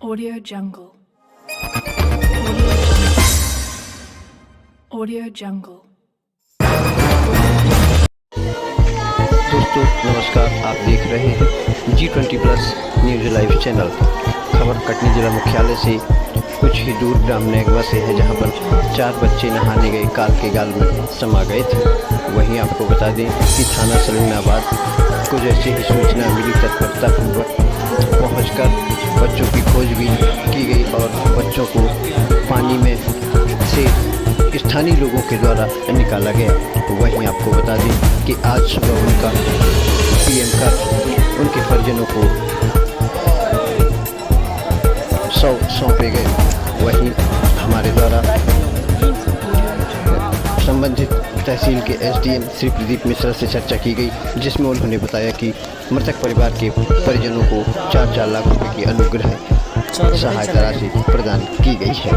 Audio Jungle. Audio Jungle. दोस्तों नमस्कार, आप देख रहे हैं G20+ न्यूज़ लाइव चैनल। खबर कटनी जिला मुख्यालय से कुछ ही दूर ग्राम नेगवा से है, जहां पर 4 बच्चे नहाने गए काल के गाल में समा गए थे। वहीं आपको बता दें कि थाना सलीमाबाद को जैसे ही सूचना मिली, तत्परतापूर्वक पहुंचकर बच्चों की खोजबीन की गई और बच्चों को पानी में से स्थानीय लोगों के द्वारा निकाला गया। वहीं आपको बता दें कि आज सुबह उनका पीएम कर उनके परिजनों को सौंपे गए। वहीं हमारे द्वारा संबंधित तहसील के एसडीएम श्री प्रदीप मिश्रा से चर्चा की गई, जिसमें उन्होंने बताया कि मृतक परिवार के परिजनों को 4-4 लाख रुपए की अनुग्रह सहायता राशि प्रदान की गई है।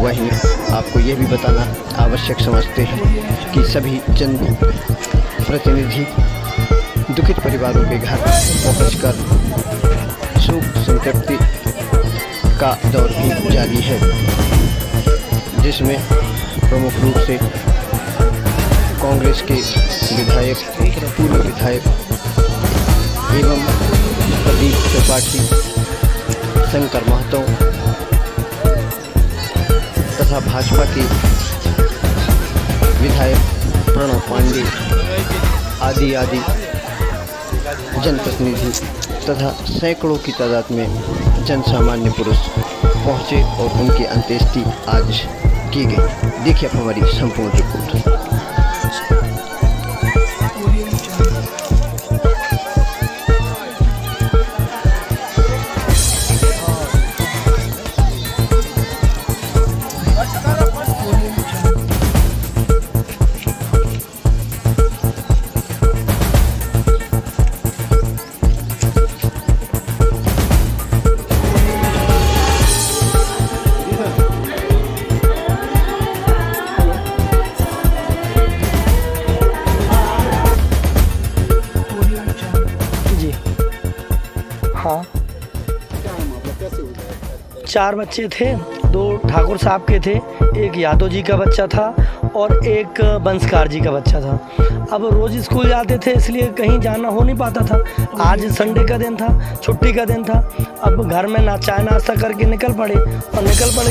वहीं आपको यह भी बताना आवश्यक समझते हैं कि सभी जन प्रतिनिधि दुखित परिवारों के घर पहुंचकर सुख संतृप्ति का दौर भी जारी है, जिसमें प्रमुख रूप से कांग्रेस के विधायक, पूर्व विधायक एवं प्रदीप त्रिपाठी, शंकर महतो तथा भाजपा के विधायक प्रणव पांडे आदि जनप्रतिनिधि तथा सैकड़ों की तादाद में जनसामान्य पुरुष पहुंचे और उनकी अंत्येष्टि आज की गई। देखिए अब हमारी संपूर्ण रिपोर्ट। हाँ, 4 बच्चे थे, 2 ठाकुर साहब के थे, एक यादव जी का बच्चा था और एक बंसकार जी का बच्चा था। अब रोज़ स्कूल जाते थे, इसलिए कहीं जाना हो नहीं पाता था। आज संडे का दिन था, छुट्टी का दिन था। अब घर में चाय नाश्ता करके निकल पड़े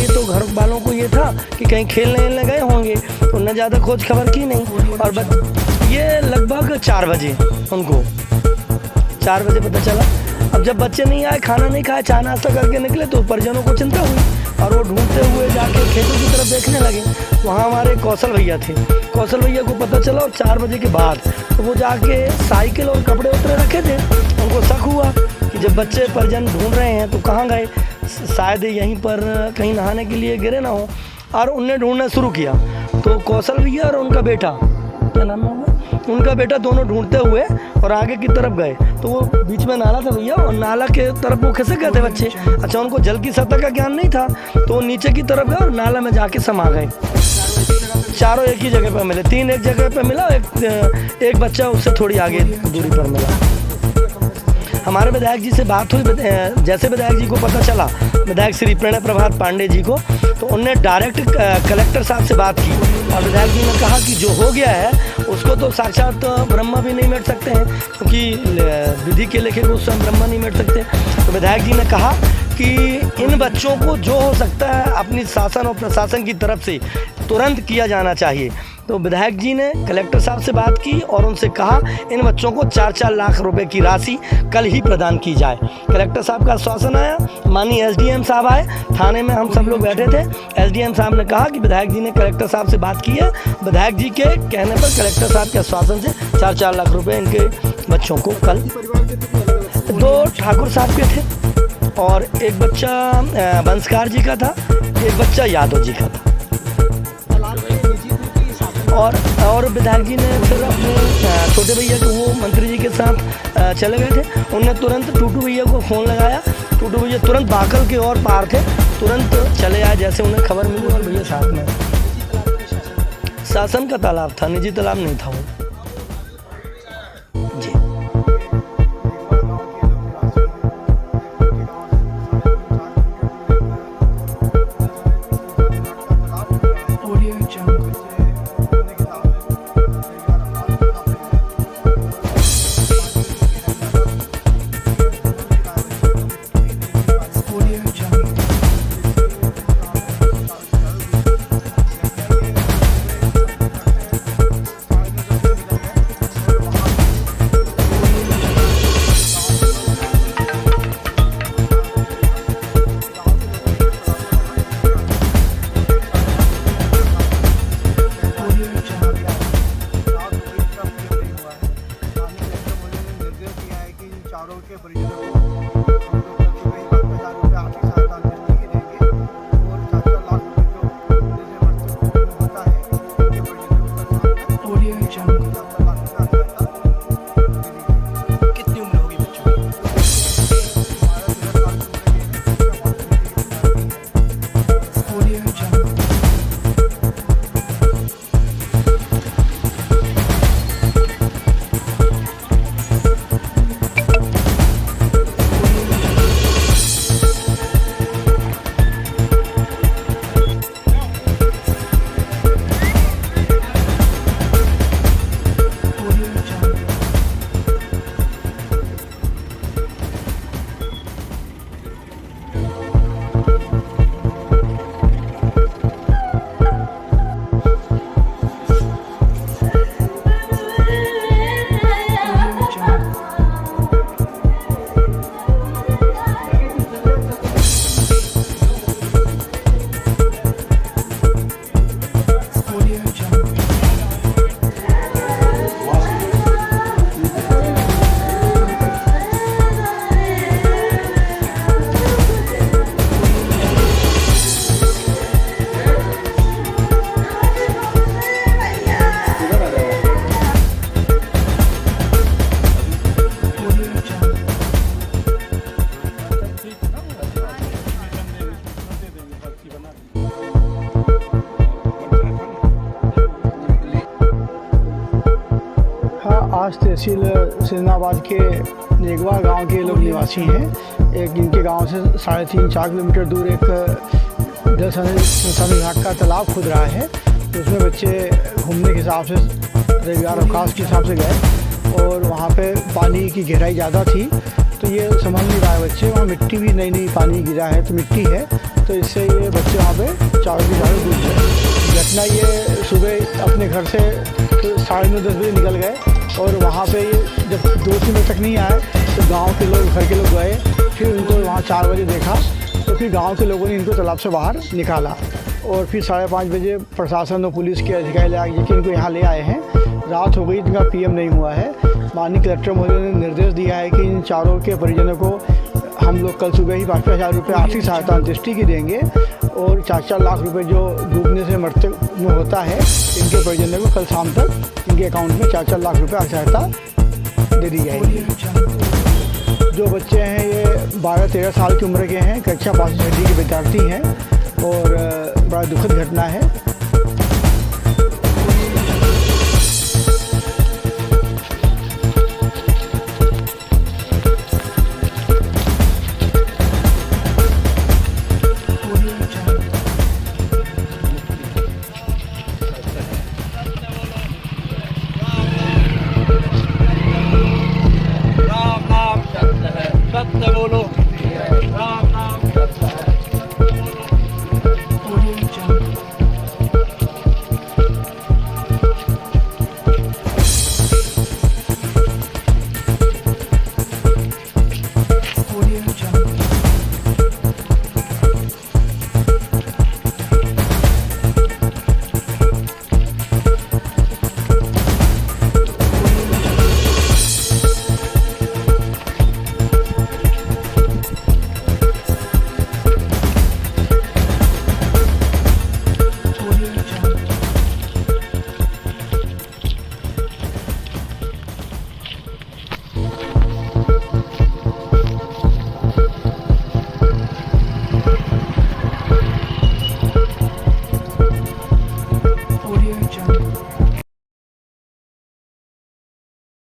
तो घर वालों को ये था कि कहीं खेलने गए होंगे, तो न ज़्यादा खोज खबर की नहीं। और ये लगभग 4 बजे उनको 4 बजे पता चला। अब जब बच्चे नहीं आए, खाना नहीं खाए, चाय नाश्ता करके निकले, तो परिजनों को चिंता हुई और वो ढूंढते हुए जाके खेतों की तरफ देखने लगे। वहाँ हमारे कौशल भैया थे। कौशल भैया को पता चला और 4 बजे के बाद तो वो जाके साइकिल और कपड़े उतरे रखे थे। उनको शक हुआ कि जब बच्चे परिजन ढूंढ रहे हैं तो कहाँ गए, शायद यहीं पर कहीं नहाने के लिए गिरे ना हो। और उनने ढूंढना शुरू किया तो कौशल भैया और उनका बेटा, क्या नाम है उनका बेटा, दोनों ढूंढते हुए और आगे की तरफ गए। तो वो बीच में नाला था भैया, और नाला के तरफ वो खिसक गए थे बच्चे। अच्छा, उनको जल की सतह का ज्ञान नहीं था, तो नीचे की तरफ गए और नाला में जाके समा गए। चारों एक ही जगह पर मिले, 3 एक जगह पर मिला, एक बच्चा उससे थोड़ी आगे दूरी पर मिला। हमारे विधायक जी से बात हुई। जैसे विधायक जी को पता चला, विधायक श्री प्रणय प्रभात पांडे जी को, तो उनने डायरेक्ट कलेक्टर साहब से बात की और विधायक जी ने कहा कि जो हो गया है उसको तो साक्षात ब्रह्मा भी नहीं मिट सकते हैं, क्योंकि विधि के लेखे को स्वयं ब्रह्मा नहीं मिट सकते। तो विधायक जी ने कहा कि इन बच्चों को जो हो सकता है अपनी शासन और प्रशासन की तरफ से तुरंत किया जाना चाहिए। तो विधायक जी ने कलेक्टर साहब से बात की और उनसे कहा इन बच्चों को 4-4 लाख रुपए की राशि कल ही प्रदान की जाए। कलेक्टर साहब का आश्वासन आया, माननीय एसडीएम साहब आए, थाने में हम सब लोग बैठे थे। एसडीएम साहब ने कहा कि विधायक जी ने कलेक्टर साहब से बात की है। विधायक जी के कहने पर कलेक्टर साहब के आश्वासन से 4-4 लाख रुपये इनके बच्चों को कल, 2 ठाकुर साहब के थे और एक बच्चा बंसकार जी का था, एक बच्चा यादव जी का था। और विधायक जी ने फिर अपने छोटे भैया को, वो मंत्री जी के साथ चले गए थे। उन्होंने तुरंत टूटू भैया को फ़ोन लगाया। टूटू भैया तुरंत बाकल के और पार थे, तुरंत चले आए जैसे उन्हें खबर मिली। और भैया साथ में शासन का तालाब था, निजी तालाब नहीं था वो। जी चारों के परिजनों को हम लोग कल सुबह ही 5,000 रुपये आर्थिक सहायता अंत्येष्टि की देंगे और 4-4 लाख रुपये जो जैसे मृतक होता है उनके परिजनों को कल शाम तक 4-4 लाख रुपये सहायता कितनी उम्र होगी बच्चों की? आज तहसील सिरनाबाद के नेगवा गांव के लोग निवासी हैं। एक इनके गांव से 3.5-4 किलोमीटर दूर एक जल संसाधन विभाग का तालाब खुद रहा है। तो उसमें बच्चे घूमने के हिसाब से रविवार अवकाश के हिसाब से गए और वहाँ पे पानी की गहराई ज़्यादा थी तो ये समझ नहीं रहा है बच्चे, वहाँ मिट्टी भी नई पानी गिरा है तो मिट्टी है तो इससे ये बच्चे वहाँ पे चारों के चारों डूब गए। घटना ये सुबह अपने घर से 9:30-10 बजे निकल गए और वहाँ पे जब 2-3 बजे तक नहीं आए तो गांव के लोग, घर के लोग गए, फिर उनको वहाँ 4 बजे देखा तो फिर गांव के लोगों ने इनको तालाब से बाहर निकाला और फिर 5:30 बजे प्रशासन और पुलिस के अधिकारी लेकर इनको यहाँ ले आए हैं। रात हो गई, इनका पीएम नहीं हुआ है। माननीय कलेक्टर महोदय ने निर्देश दिया है कि इन चारों के परिजनों को हम लोग कल सुबह ही 5,000 रुपये आर्थिक सहायता अंत्येष्टि की देंगे और 4-4 लाख रुपये जो डूबने से मृतक में होता है इनके परिजनों को कल शाम तक इनके अकाउंट में 4-4 लाख रुपये आर्थिक सहायता दे दी जाएगी। जो बच्चे हैं ये 12-13 साल की उम्र के हैं, कक्षा 5वीं के विद्यार्थी हैं और बड़ा दुखद घटना है।